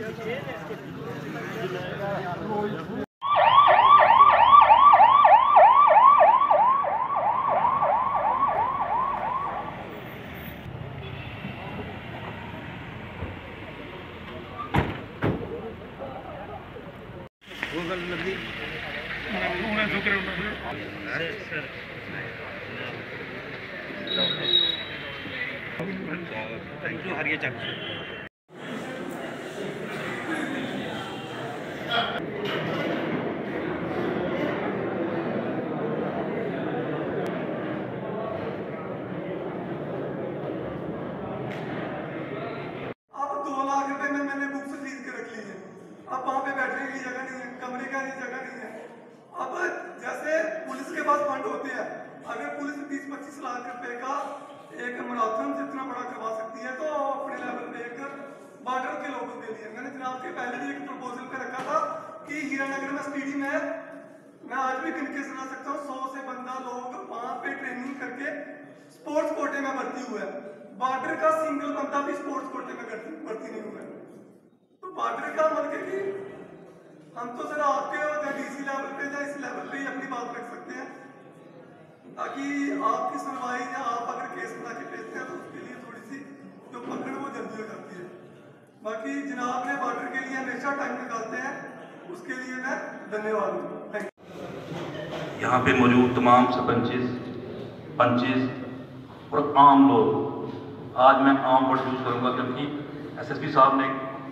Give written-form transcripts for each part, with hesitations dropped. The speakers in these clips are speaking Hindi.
वो गल लगी उन्हें शुक्र अरे सर थैंक यू हरिया चक अब 2 लाख रुपए में मैंने बुक्स खरीद के रख ली है। अब वहाँ पे बैठने की जगह नहीं है, कमरे का नहीं जगह नहीं है। अब जैसे पुलिस के पास फंड होते हैं, अगर पुलिस 20-25 लाख रुपए का एक मैराथन जितना बड़ा करवा सकती है तो अपने लेवल पे एक बॉर्डर के लोगों के लिए मैंने जनाब के पहले भी एक प्रपोजल पे रखा था कि हीरानगर में स्पीडी में मैं आज भी गिन के सुना सकता हूँ 100 से बंदा लोग वहाँ पे ट्रेनिंग करके स्पोर्ट्स कोटे में भर्ती हुआ है। बॉर्डर का सिंगल बंदा भी स्पोर्ट्स कोटे में भर्ती नहीं हुआ है। तो बॉर्डर का मतलब कि हम तो सर आपके डीसी लेवल पे या इस लेवल पे ही अपनी बात रख सकते हैं ताकि आपकी सुनवाई या आप अगर केस बना के भेजते हैं तो उसके लिए थोड़ी सी जो पकड़ वो जल्दी हो जाती है। बाकी जनाब ने बॉर्डर के लिए हमेशा टाइम निकालते हैं, उसके लिए मैं धन्यवाद हूँ। यहाँ पे मौजूद तमाम सरपंचेस, पंचेस और आम लोग, आज मैं आम वर्ड यूज़ करूँगा क्योंकि एसएसपी साहब ने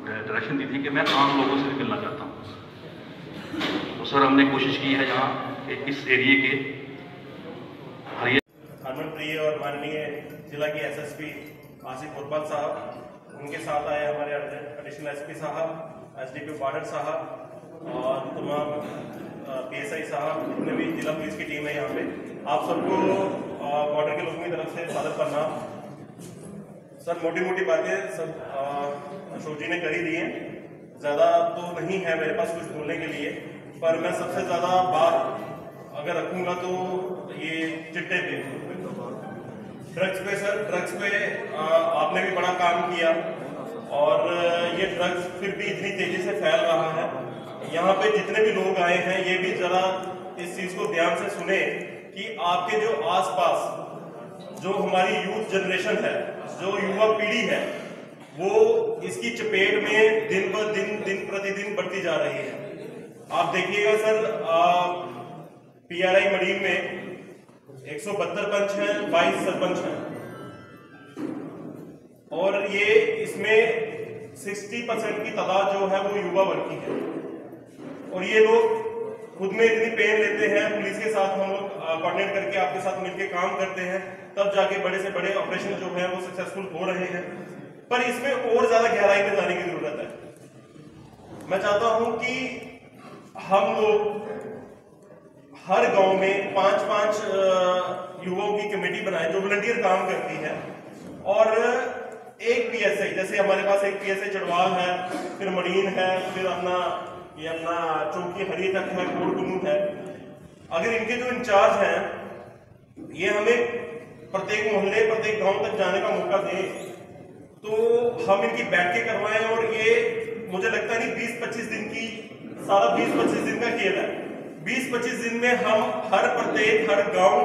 डायरेक्शन दी थी कि मैं आम लोगों से मिलना चाहता हूँ। तो सर हमने कोशिश की है यहाँ इस एरिए के हरमनप्रिय और माननीय जिला के एसएसपी आसिफ उर्बल साहब, उनके साथ आए हमारे एडिशनल एसपी साहब, एसडीपी बॉर्डर साहब और तमाम पीएसआई साहब, जितने भी जिला पुलिस की टीम है यहाँ पे, आप सबको बॉर्डर के लोगों की तरफ से सादर प्रणाम। सर मोटी मोटी बातें सब अशोक जी ने कर ही दी हैं, ज़्यादा तो नहीं है मेरे पास कुछ बोलने के लिए, पर मैं सबसे ज़्यादा बात अगर रखूँगा तो ये चिट्टे पे, ड्रग्स पे। सर ड्रग्स पे आपने भी बड़ा काम किया और ये ड्रग्स फिर भी इतनी तेजी से फैल रहा है। यहाँ पे जितने भी लोग आए हैं ये भी जरा इस चीज को ध्यान से सुने कि आपके जो आसपास जो हमारी यूथ जनरेशन है, जो युवा पीढ़ी है, वो इसकी चपेट में दिन ब दिन, दिन प्रतिदिन बढ़ती जा रही है। आप देखिएगा सर पीआरआई मडीन में 172 पंच हैं, 22 सरपंच हैं और ये इसमें 60% की तादाद जो है वो युवा वर्ग की है और ये लोग खुद में इतनी पेन लेते हैं। पुलिस के साथ हम लोग कोऑर्डिनेट करके आपके साथ मिलकर काम करते हैं, तब जाके बड़े से बड़े ऑपरेशन जो है वो सक्सेसफुल हो रहे हैं, पर इसमें और ज्यादा गहराई में जाने की जरूरत है। मैं चाहता हूं कि हम लोग हर गांव में 5-5 युवाओं की कमेटी बनाए जो वॉलंटियर काम करती है और एक पीएसआई, जैसे हमारे पास एक पीएसआई चढ़वाल है, फिर मडीन है, फिर अपना चौकी हरी तक है, कोटकुनू है। अगर इनके जो इंचार्ज हैं ये हमें प्रत्येक मोहल्ले, प्रत्येक गांव तक जाने का मौका दें तो हम इनकी बैठकें करवाएं और ये मुझे लगता नहीं 20-25 दिन की, सारा 20-25 दिन का खेल है। 20-25 दिन में हम हर गांव,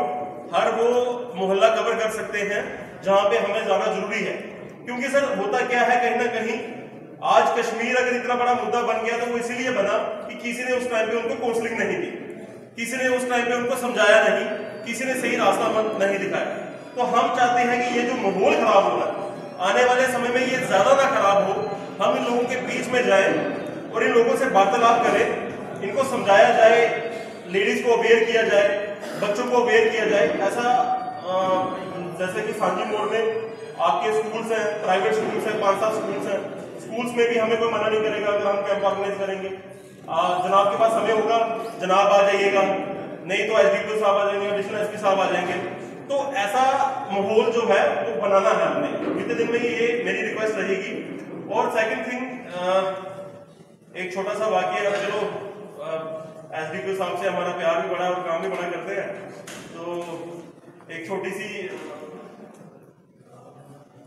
हर वो मोहल्ला कवर कर सकते हैं जहां पे हमें जाना जरूरी है। क्योंकि सर होता क्या है, कहीं ना कहीं आज कश्मीर अगर इतना बड़ा मुद्दा बन गया तो वो इसीलिए बना कि किसी ने उस टाइम पे उनको काउंसलिंग नहीं दी, किसी ने उस टाइम पे उनको समझाया नहीं, किसी ने सही रास्ता नहीं दिखाया। तो हम चाहते हैं कि ये जो माहौल खराब हो रहा है आने वाले समय में ये ज्यादा ना खराब हो, हम इन लोगों के बीच में जाएं और इन लोगों से वार्तालाप करें, इनको समझाया जाए, लेडीज को अवेयर किया जाए, बच्चों को अवेयर किया जाए। ऐसा जैसे कि सांझी मोड़ में आपके स्कूल्स हैं, प्राइवेट स्कूल्स हैं, 5-7 स्कूल्स हैं, स्कूल्स में भी हमें कोई मना नहीं करेगा अगर हम कैंप ऑर्गेनाइज करेंगे। जनाब के पास समय होगा, जनाब आ जाइएगा, नहीं तो एसडीपी साहब आ जाएंगे, एडिशनल एसपी साहब आ जाएंगे। तो ऐसा माहौल जो है वो बनाना है हमने, कितने दिन में ये मेरी रिक्वेस्ट रहेगी। और सेकंड थिंग, एक छोटा सा वाकया, चलो एसडीपी साहब से हमारा प्यार भी बड़ा और काम भी बड़ा करते हैं, तो एक छोटी सी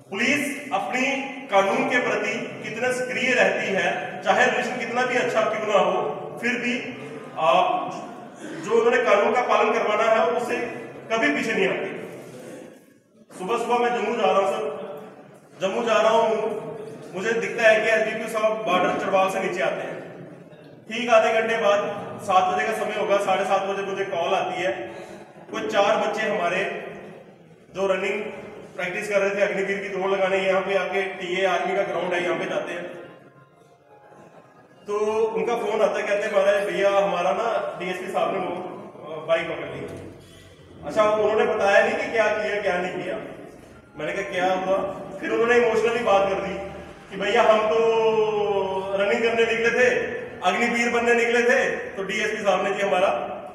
पुलिस अपनी कानून के प्रति कितना सक्रिय रहती है, चाहे रिलेशन कितना भी अच्छा क्यों ना हो, फिर भी जो उन्होंने कानून का पालन करवाना है उससे कभी पीछे नहीं आती। सुबह सुबह मैं जम्मू जा रहा हूँ सर, जम्मू जा रहा हूँ, मुझे दिखता है कि एसडीपीओ साहब बॉर्डर चढ़वाल से नीचे आते हैं। ठीक आधे घंटे बाद 7 बजे का समय होगा, 7:30 बजे मुझे कॉल आती है, कुछ 4 बच्चे हमारे जो रनिंग प्रैक्टिस कर रहे थे, अग्निवीर की दौड़ लगाने यहाँ पे आके टीए आर्मी का ग्राउंड है यहाँ पे जाते हैं, तो उनका फोन आता है, कहते हैं महाराज भैया हमारा ना डीएसपी साहब ने बाइक पकड़ ली। अच्छा, उन्होंने बताया नहीं कि क्या किया क्या नहीं किया। मैंने कहा क्या हुआ? फिर उन्होंने इमोशनली बात कर दी कि भैया हम तो रनिंग करने निकले थे, अग्निवीर बनने निकले थे, तो डीएसपी साहब ने जी हमारा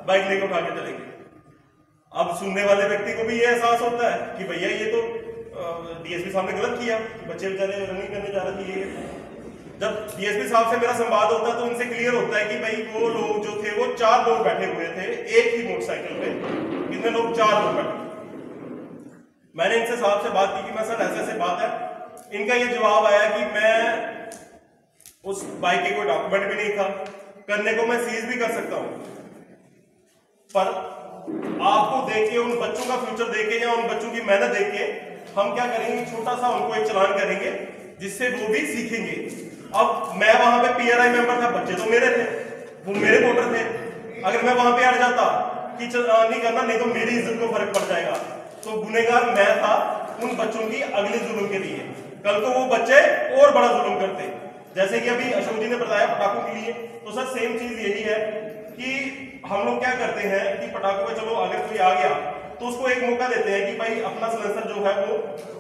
बाइक लेकर उठा के चले गए। अब सुनने वाले व्यक्ति को भी ये एहसास होता है कि भैया ये तो डीएसपी साहब ने गलत किया, बच्चे बेचारे रनिंग करने जा रहे थे। जब डीएसपी साहब से मेरा संवाद होता है तो उनसे क्लियर होता है कि भाई वो लोग जो थे वो 4 लोग बैठे हुए थे एक ही मोटरसाइकिल पे। कितने लोग? 4 लोग बैठे। मैंने इनसे साहब से बात की कि मैं सर ऐसे ऐसे बात है। इनका ये जवाब आया कि मैं उस बाइक के कोई डॉक्यूमेंट भी नहीं था, करने को मैं सीज भी कर सकता हूं, पर आपको देख के, उन बच्चों का फ्यूचर देख के या उन बच्चों की मेहनत देख के हम क्या करेंगे, छोटा सा उनको एक चलान करेंगे जिससे वो भी सीखेंगे। अब मैं वहां पे पीआरआई मेंबर था, बच्चे तो मेरे थे, वो मेरे वोटर थे। अगर मैं वहां पे अड़ जाता कि नहीं करना, नहीं तो मेरी इज्जत को फर्क पड़ जाएगा, तो गुनहगार मैं था उन बच्चों की अगले जुल्म के लिए। कल को वो बच्चे और बड़ा जुल्म करते, जैसे कि अभी अशोक जी ने बताया पटाखों के लिए। तो सर सेम चीज यही है कि हम लोग क्या करते हैं कि पटाखों पे चलो अगर कोई आ गया तो उसको एक मौका देते हैं कि भाई अपना सिलेंसर जो है वो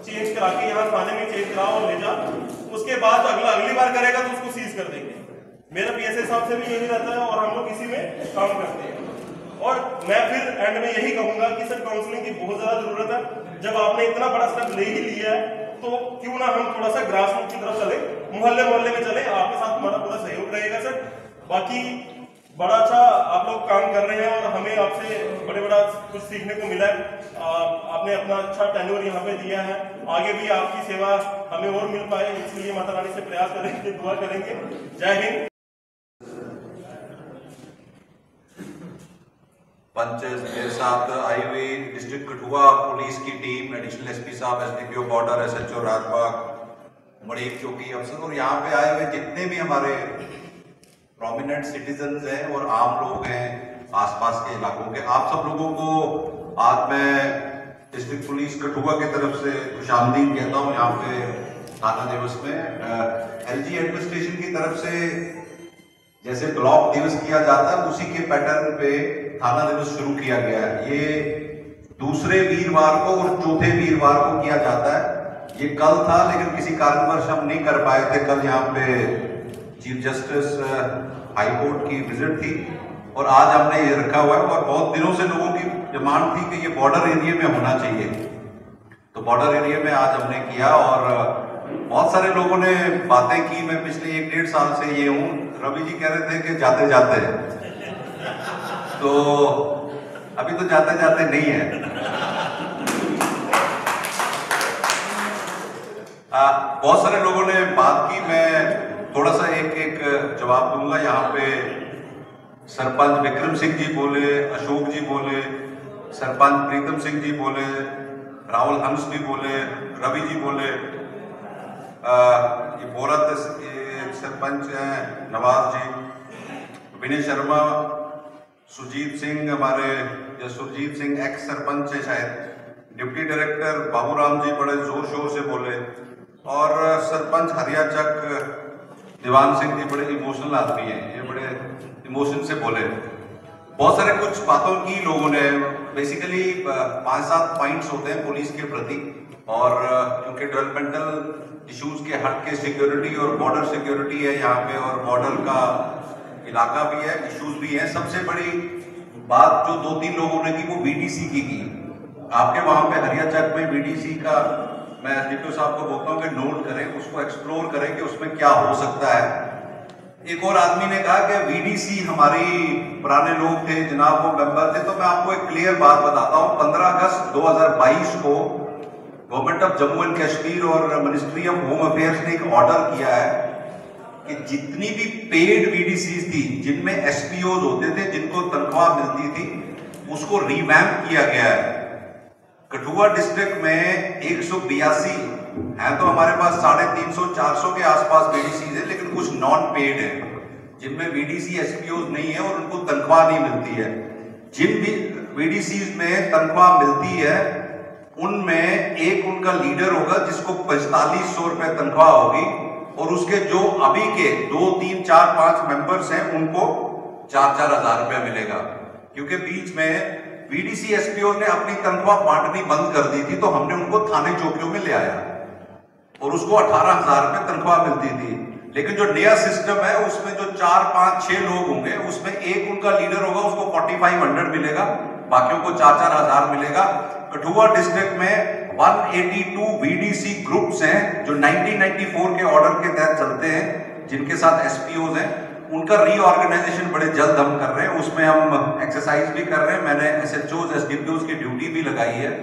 चेंज करा के यहाँ थाने में चेंज कराओ और ले जा, उसके बाद अगली बार करेगा तो उसको सीज कर देंगे। मेरा पीएसए साहब से भी यही रहता है और हम लोग इसी में काम करते हैं। और मैं फिर एंड में यही कहूंगा कि सर काउंसलिंग की बहुत ज्यादा जरूरत है। जब आपने इतना बड़ा स्टेप ले ही लिया है तो क्यों ना हम थोड़ा सा ग्रास रूट की तरफ चले, मोहल्ले मोहल्ले में चले, आपके साथ हमारा पूरा सहयोग रहेगा सर। बाकी बड़ा अच्छा आप लोग काम कर रहे हैं और हमें आपसे बड़ा कुछ सीखने को मिला है। आपने अपना अच्छा टेन्योर यहाँ पे दिया है, आगे भी आपकी सेवा हमें और मिल पाए, इसलिए माता रानी से प्रयास करेंगे, दुआ करेंगे। जय हिंद। पंचेस मेरे साथ आई हुई डिस्ट्रिक्ट कठुआ पुलिस की टीम, एडिशनल एसपी साहब, एसडीपीओ बॉर्डर, एसएचओ राजबाग, बड़ी चौकी अफसर और यहाँ पे आए हुए जितने भी हमारे प्रोमिनेंट सिटीजन्स हैं और आम लोग हैं आसपास के इलाकों के, आप सब लोगों को आज मैं डिस्ट्रिक्ट पुलिस कठुआ की तरफ से खुशामदीद कहता हूँ। यहाँ पे थाना दिवस में एलजी एडमिनिस्ट्रेशन की तरफ से जैसे ब्लॉक दिवस किया जाता है उसी के पैटर्न पे थाना दिवस शुरू किया गया है। ये दूसरे वीरवार को और चौथे वीरवार को किया जाता है। ये कल था लेकिन किसी कारणवश हम नहीं कर पाए थे। कल यहाँ पे चीफ जस्टिस हाई कोर्ट की विजिट थी और आज हमने ये रखा हुआ है और बहुत दिनों से लोगों की डिमांड थी कि ये बॉर्डर एरिया में होना चाहिए, तो बॉर्डर एरिया में आज हमने किया। और बहुत सारे लोगों ने बातें की, मैं पिछले 1-1.5 साल से ये हूँ। रवि जी कह रहे थे कि जाते जाते, तो अभी तो जाते जाते नहीं है। बहुत सारे लोगों ने बात की, मैं थोड़ा सा एक जवाब दूंगा। यहाँ पे सरपंच विक्रम सिंह जी बोले, अशोक जी बोले, सरपंच प्रीतम सिंह जी बोले, राहुल हंस भी बोले, रवि जी बोले, ये बोरत सरपंच हैं नवाज जी, विनय शर्मा, सुजीत सिंह हमारे, या सुरजीत सिंह एक्स सरपंच है शायद, डिप्टी डायरेक्टर बाबूराम जी बड़े जोर शोर से बोले, और सरपंच हरियाचक दीवान सिंह जी बड़े इमोशनल आदमी हैं, ये बड़े इमोशन से बोले। बहुत सारे कुछ बातों की लोगों ने, बेसिकली 5-7 पॉइंट्स होते हैं पुलिस के प्रति, और क्योंकि डेवलपमेंटल इश्यूज के हट के सिक्योरिटी और बॉर्डर सिक्योरिटी है यहाँ पे, और बॉर्डर का इलाका भी है, इश्यूज भी है। सबसे बड़ी बात जो 2-3 लोगों ने की वो बीडीसी की। आपके वहां पे हरियाचक में बीडीसी का मैं एसडीपीओ साहब को बोलता हूँ कि नोट करें, उसको एक्सप्लोर करें कि उसमें क्या हो सकता है। एक और आदमी ने कहा कि वीडीसी हमारी पुराने लोग थे जनाब, वो मेंबर थे। तो मैं आपको एक क्लियर बात बताता हूँ, 15 अगस्त 2022 को government of Jammu and Kashmir और मिनिस्ट्री ऑफ होम अफेयर्स ने एक ऑर्डर किया है कि जितनी भी पेड वीडीसीज थी, जिनमें एसपीओज होते थे, जिनको तनख्वाह मिलती थी, उसको रिवैम्प किया गया है। कठुआ डिस्ट्रिक्ट में 182 है, तो हमारे पास 350-400 के आसपास वीडीसीज है, लेकिन कुछ नॉन पेड है जिनमें वीडीसी एसपीओज नहीं है और उनको तनख्वाह नहीं मिलती है। जिन भी वीडीसीज में तनख्वाह मिलती है उनमें एक उनका लीडर होगा जिसको 4500 रुपए तनख्वाह होगी, और उसके जो अभी के 2, 3, 4, 5 मेंबर्स हैं उनको 4-4 हजार रुपया मिलेगा। क्योंकि बीच में वीडीसी एसपीओ ने अपनी तनख्वाह बांटनी बंद कर दी थी, तो हमने उनको थाने चौकियों में ले आया और उसको 18,000 रुपए तनख्वाह मिलती थी। लेकिन जो नया सिस्टम है उसमें जो 4, 5, 6 लोग होंगे, उसमें एक उनका लीडर होगा, उसको 4500 मिलेगा, बाकियों को 4-4 हजार मिलेगा। कठुआ डिस्ट्रिक्ट में 182 वीडीसी ग्रुप्स हैं जो 1994 के ऑर्डर के तहत चलते हैं, जिनके साथ एसपीओज हैं। उनका रीऑर्गेनाइजेशन बड़े जल्द हम कर रहे हैं, उसमें हम एक्सरसाइज भी कर रहे हैं। मैंने एसएचओज एसडीपीओज की ड्यूटी भी लगाई है।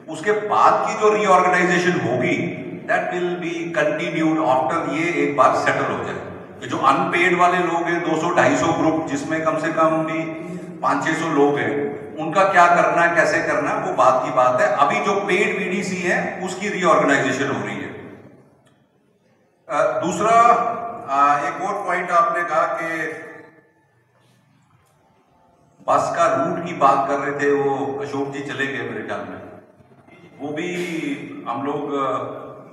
उसके बाद की जो रीऑर्गेनाइजेशन होगी that will be continued after ये एक बार सेटल हो जाए। कि जो अनपेड वाले लोग हैं 200-250 ग्रुप, जिसमें कम से कम भी 500-600 लोग हैं, उनका क्या करना है, कैसे करना है, वो बात की बात है। अभी जो पेड वीडीसी है उसकी रीऑर्गेनाइजेशन हो रही है। दूसरा एक और पॉइंट आपने कहा कि बस का रूट की बात कर रहे थे, वो अशोक जी चले गए मेरे ख्याल में। वो भी हम लोग,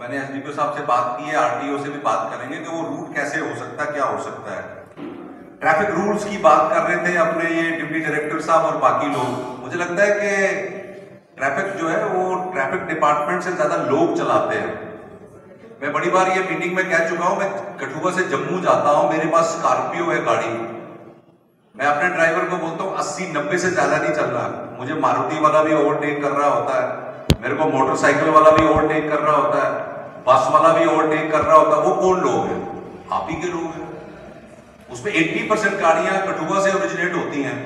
मैंने एसडीपीओ साहब से बात की है, आरटीओ से भी बात करेंगे कि वो रूट कैसे हो सकता है, क्या हो सकता है। ट्रैफिक रूल्स की बात कर रहे थे अपने ये डिप्टी डायरेक्टर साहब और बाकी लोग। मुझे लगता है कि ट्रैफिक जो है वो ट्रैफिक डिपार्टमेंट से ज्यादा लोग चलाते हैं। मैं बड़ी बार ये मीटिंग में कह चुका हूं, मैं कठुआ से जम्मू जाता हूं, मेरे पास स्कॉर्पियो है गाड़ी, मैं अपने ड्राइवर को बोलता हूँ 80-90 से ज्यादा नहीं चल रहा। मुझे मारुति वाला भी ओवरटेक कर रहा होता है, मेरे को मोटरसाइकिल वाला भी ओवरटेक कर रहा होता है, बस वाला भी ओवरटेक कर रहा होता है। वो कौन लोग हैं? आप ही के लोग हैं। उसमें 80% गाड़ियां कठुआ से ओरिजिनेट होती हैं।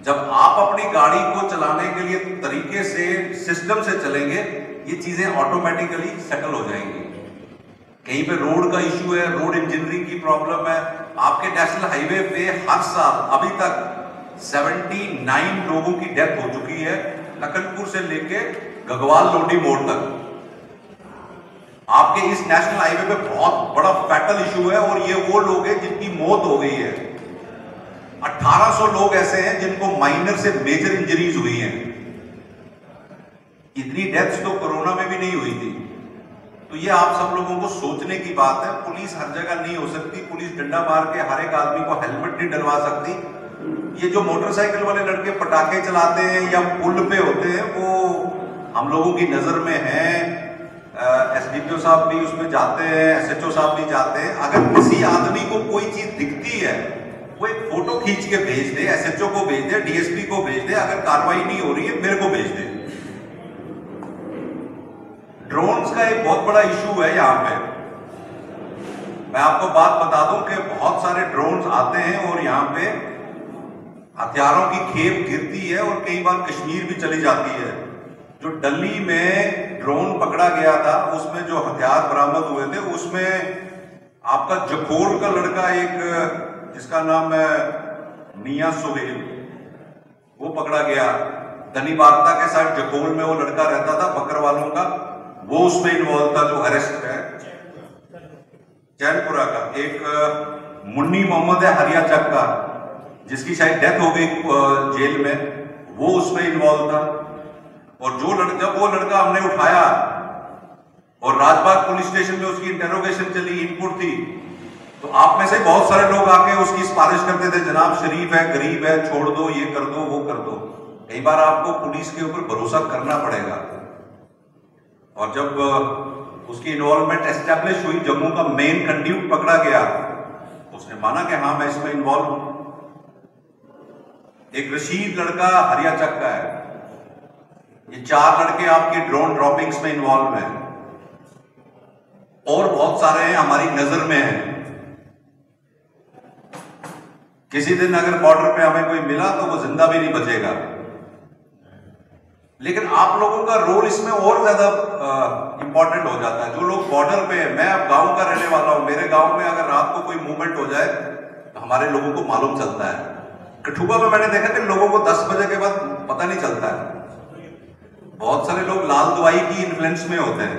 जब आप अपनी गाड़ी को चलाने के लिए तरीके से, सिस्टम से चलेंगे, ये चीजें ऑटोमेटिकली सेटल हो जाएंगी। कहीं पे रोड का इश्यू है, रोड इंजीनियरिंग की प्रॉब्लम है। आपके नेशनल हाईवे पे हर साल अभी तक 79 लोगों की डेथ हो चुकी है, लखनपुर से लेके गगवाल लोडी मोड़ तक। आपके इस नेशनल हाईवे पे बहुत बड़ा फैटल इशू है, और ये वो लोग हैं जिनकी मौत हो गई है। 1800 लोग ऐसे हैं जिनको माइनर से मेजर इंजरीज हुई हैं। इतनी डेथ्स तो कोरोना में भी नहीं हुई थी। तो ये आप सब लोगों को सोचने की बात है। पुलिस हर जगह नहीं हो सकती, पुलिस डंडा मार के हर एक आदमी को हेलमेट नहीं डलवा सकती। ये जो मोटरसाइकिल वाले लड़के पटाखे चलाते हैं या पुल पे होते हैं, वो हम लोगों की नजर में है। एसडीपीओ साहब भी उसमें जाते हैं, एसएचओ साहब भी जाते हैं। अगर किसी आदमी को कोई चीज दिखती है, वो एक फोटो खींच के भेज दे, एसएचओ को भेज दे, डीएसपी को भेज दे। अगर कार्रवाई नहीं हो रही है, मेरे को भेज दे। ड्रोन्स का एक बहुत बड़ा इशू है यहाँ पे। मैं आपको बात बता दूं कि बहुत सारे ड्रोन्स आते हैं और यहाँ पे हथियारों की खेप गिरती है, और कई बार कश्मीर भी चली जाती है। जो दिल्ली में ड्रोन पकड़ा गया था, उसमें जो हथियार बरामद हुए थे, उसमें आपका जखोर का लड़का, एक जिसका नाम है मियां सुहेल, वो पकड़ा गया। धनी वार्ता के साथ जखोर में वो लड़का रहता था, बकरवालों का, वो उसमें इन्वॉल्व था, जो अरेस्ट है। चैनपुरा का एक मुन्नी मोहम्मद है हरिया चक का, जिसकी शायद डेथ हो गई जेल में, वो उसमें इन्वॉल्व था। और जब वो लड़का हमने उठाया और राजबाग पुलिस स्टेशन में उसकी इंटेरोगेशन चली, इनपुट थी, तो आप में से बहुत सारे लोग आके उसकी सिफारिश करते थे, जनाब शरीफ है, गरीब है, छोड़ दो, ये कर दो, वो कर दो। कई बार आपको पुलिस के ऊपर भरोसा करना पड़ेगा। और जब उसकी इन्वॉल्वमेंट एस्टेब्लिश हुई, जम्मू का मेन कंड्यूट पकड़ा गया, उसने माना कि हाँ मैं इसमें इन्वॉल्व हूं। एक रशीद लड़का हरिया चक का है। ये 4 लड़के आपके ड्रोन ड्रॉपिंग्स में इन्वॉल्व हैं, और बहुत सारे हैं हमारी नजर में हैं। किसी दिन अगर बॉर्डर पे हमें कोई मिला तो वो जिंदा भी नहीं बचेगा। लेकिन आप लोगों का रोल इसमें और ज्यादा इंपॉर्टेंट हो जाता है। जो लोग बॉर्डर पे है, मैं अब गांव का रहने वाला हूं, मेरे गांव में अगर रात को कोई मूवमेंट हो जाए तो हमारे लोगों को मालूम चलता है। कठुआ में मैंने देखा कि लोगों को 10 बजे के बाद पता नहीं चलता है। बहुत सारे लोग लाल दवाई की इन्फ्लुएंस में होते हैं।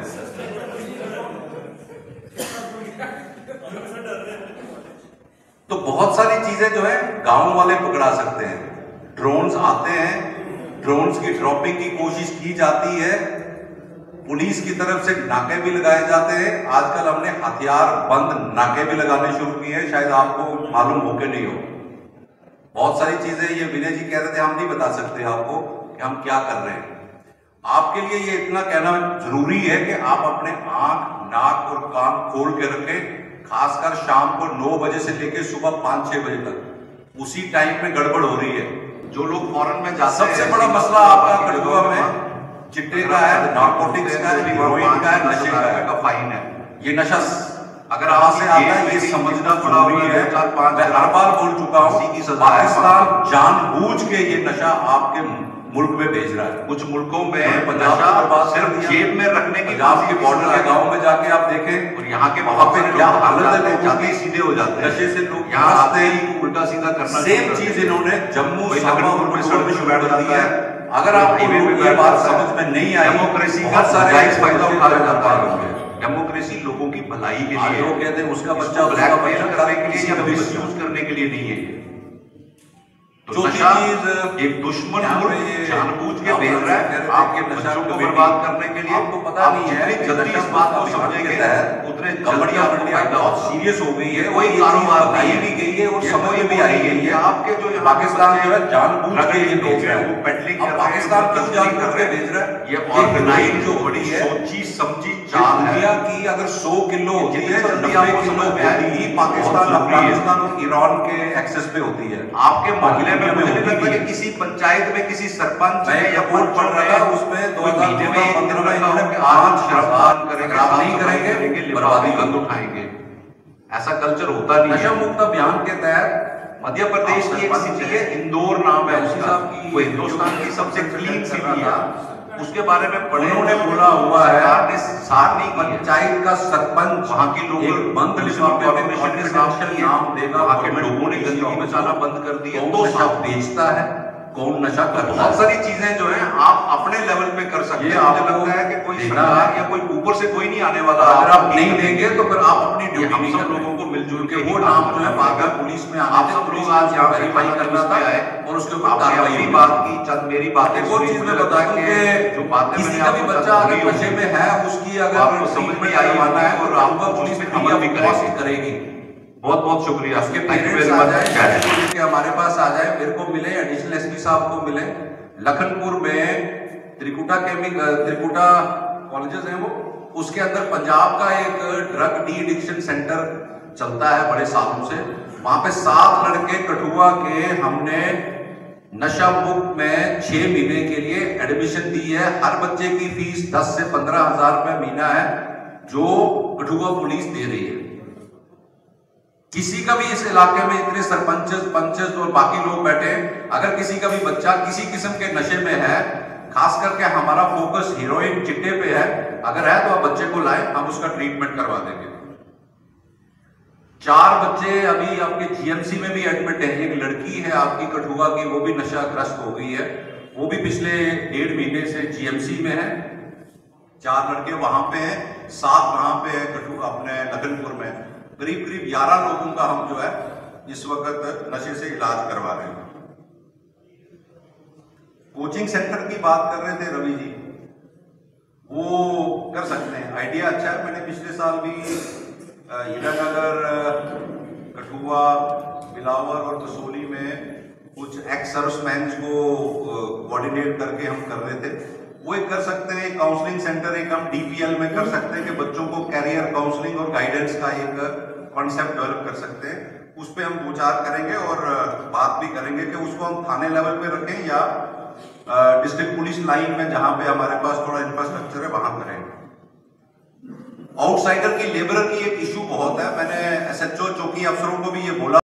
तो बहुत सारी चीजें जो है गांव वाले पकड़ा सकते हैं। ड्रोन्स आते हैं, ड्रोन्स की ड्रॉपिंग की कोशिश की जाती है, पुलिस की तरफ से नाके भी लगाए जाते हैं। आजकल हमने हथियार बंद नाके भी लगाने शुरू किए हैं, शायद आपको मालूम हो के नहीं हो। बहुत सारी चीजें ये विनय जी कह रहे थे, हम नहीं बता सकते आपको कि हम क्या कर रहे हैं। आपके लिए ये इतना कहना जरूरी है कि आप अपने आंख, नाक और कान खोल के रखें, खासकर शाम को 9 बजे से लेकर सुबह 5-6 बजे तक। उसी टाइम में गड़बड़ हो रही है। जो लोग फॉरेन में जाते हैं, सबसे बड़ा मसला आपका कठुआ में चिट्टे का है, नारकोटिक्स का है, हेरोइन का है, नशे का फाइन है। ये नशा अगर आप से आता है ये समझना जरूरी है। मैं हर बार बोल चुका हूं, पाकिस्तान जानबूझ के ये नशा आपके मुल्क में भेज रहा है। कुछ मुल्कों में पंजाब सिर्फ जेब में रखने की, आपके बॉर्डर के गांव में जाके आप देखें और यहाँ के वहां पे क्या हालत है, जाते ही सीधे हो जाते हैं। नशे से लोग यहाँ आते ही उल्टा सीधा करना। सेम चीज इन्होंने जम्मू में शुरू कर दी है। अगर आपको ये बात समझ में नहीं आई, डेमोक्रेसी का सारे फायदा उठाया जाता है। डेमोक्रेसी लोगों की भलाई के लिए, लोग कहते हैं उसका बच्चा ब्लैकमेल करने के लिए या मिसयूज करने के लिए नहीं है। तो चीज एक दुश्मन जानबूझ के भेज रहा है आपके बच्चों को बर्बाद करने के लिए। आपको पता नहीं है, जल्दी इस बात को समझेंगे उतने गड़बड़ियां बहुत सीरियस हो गई है। वही कारोबार आई भी गई है और समझ भी आई गई है। आपके जो पाकिस्तान जो है जानबूझ के ये भेज रहा है, वो पेडलिंग कर रहा है। पाकिस्तान क्यों जानबूझ के भेज रहा है? ये ऑर्गेनाइज जो बड़ी है, सोची समझी चाल है। दुनिया की अगर 100 किलो होती है तो 90 किलो ही पाकिस्तान, अफगानिस्तान और ईरान के एक्सेस पे होती है। आपके मोहल्ले में मुझे नहीं लगता कि किसी पंचायत में किसी सरपंच या वोट पड़ रहा है उसमें 2015 में इन्होंने आज श्रमदान करेंगे, आप नहीं करेंगे, बर्बादी बंद उठाएंगे। ऐसा कल्चर होता नहीं। नशा मुक्त अभियान के तहत मध्य प्रदेश की एक सिटी है, इंदौर नाम है उसका, वो हिंदुस्तान की सबसे क्लीन सिटी है। उसके बारे में उन्होंने बोला हुआ है, साथ ही पंचायत का सरपंच वहां के लोग बंद नाम देगा, वहां के लोगों ने गंदगी मचाना बंद कर दिया। तो नशा बेचता है, कौन नशा करता है? बहुत सारी चीजें जो है आप अपने लेवल पे कर सकते हैं। मुझे लगता है कि कोई सरकार या कोई ऊपर से कोई नहीं आने वाला। अगर आप नहीं देंगे तो फिर आप अपनी ड्यूटी, हम सब लोगों को मिलजुल के वो नाम जो है बारगाह पुलिस में आप सब लोग आज यहाँ वेरीफाई करना था और उसके ऊपर मेरी बात की, चंद मेरी बातें वो चीज में बता दूं कि जो बातें किसी का भी बच्चा अगर नशे में है, उसकी अगर समझ में आई वाला है और आपका पुलिस करेगी। बहुत बहुत शुक्रिया। उसके पेरेंट्स आ जाए, के हमारे पास आ जाए, मेरे को मिले, एडिशनल एसपी साहब को मिले। लखनपुर में त्रिकुटा कॉलेजेस हैं, वो उसके अंदर पंजाब का एक ड्रग डी एडिक्शन सेंटर चलता है बड़े सालों से। वहां पे 7 लड़के कठुआ के हमने नशा मुक्त में 6 महीने के लिए एडमिशन दी है। हर बच्चे की फीस 10 से 15 हजार रुपए महीना है जो कठुआ पुलिस दे रही है। किसी का भी इस इलाके में इतने सरपंच और बाकी लोग बैठे, अगर किसी का भी बच्चा किसी किस्म के नशे में है, खास करके हमारा फोकस हीरोइन चिट्टे पे है, अगर है तो आप बच्चे को लाएं, हम उसका ट्रीटमेंट करवा देंगे। 4 बच्चे अभी आपके जीएमसी में भी एडमिट है। एक लड़की है आपकी कठुआ की, वो भी नशाग्रस्त हो गई है, वो भी पिछले 1.5 महीने से जीएमसी में है। 4 लड़के वहां पे हैं, 7 वहां पे है कठुआ अपने लखनपुर में। करीब 11 लोगों का हम जो है इस वक्त नशे से इलाज करवा रहे हैं। कोचिंग सेंटर की बात कर रहे थे रवि जी, वो कर सकते हैं, आइडिया अच्छा है। मैंने पिछले साल भी हीरानगर, कठुआ, बिलावर और कसोली में कुछ एक्स सर्विसमैन को कोऑर्डिनेट करके हम कर रहे थे। वो एक कर सकते हैं, काउंसलिंग सेंटर एक हम डीपीएल में कर सकते हैं कि बच्चों को कैरियर काउंसलिंग और गाइडेंस का एक कॉन्सेप्ट डेवलप कर सकते हैं। उस पर हम विचार करेंगे और बात भी करेंगे कि उसको हम थाने लेवल पे रखें या डिस्ट्रिक्ट पुलिस लाइन में जहां पे हमारे पास थोड़ा इंफ्रास्ट्रक्चर है वहां करें। आउटसाइडर की लेबर की एक इशू बहुत है। मैंने एसएचओ चौकी अफसरों को भी ये बोला।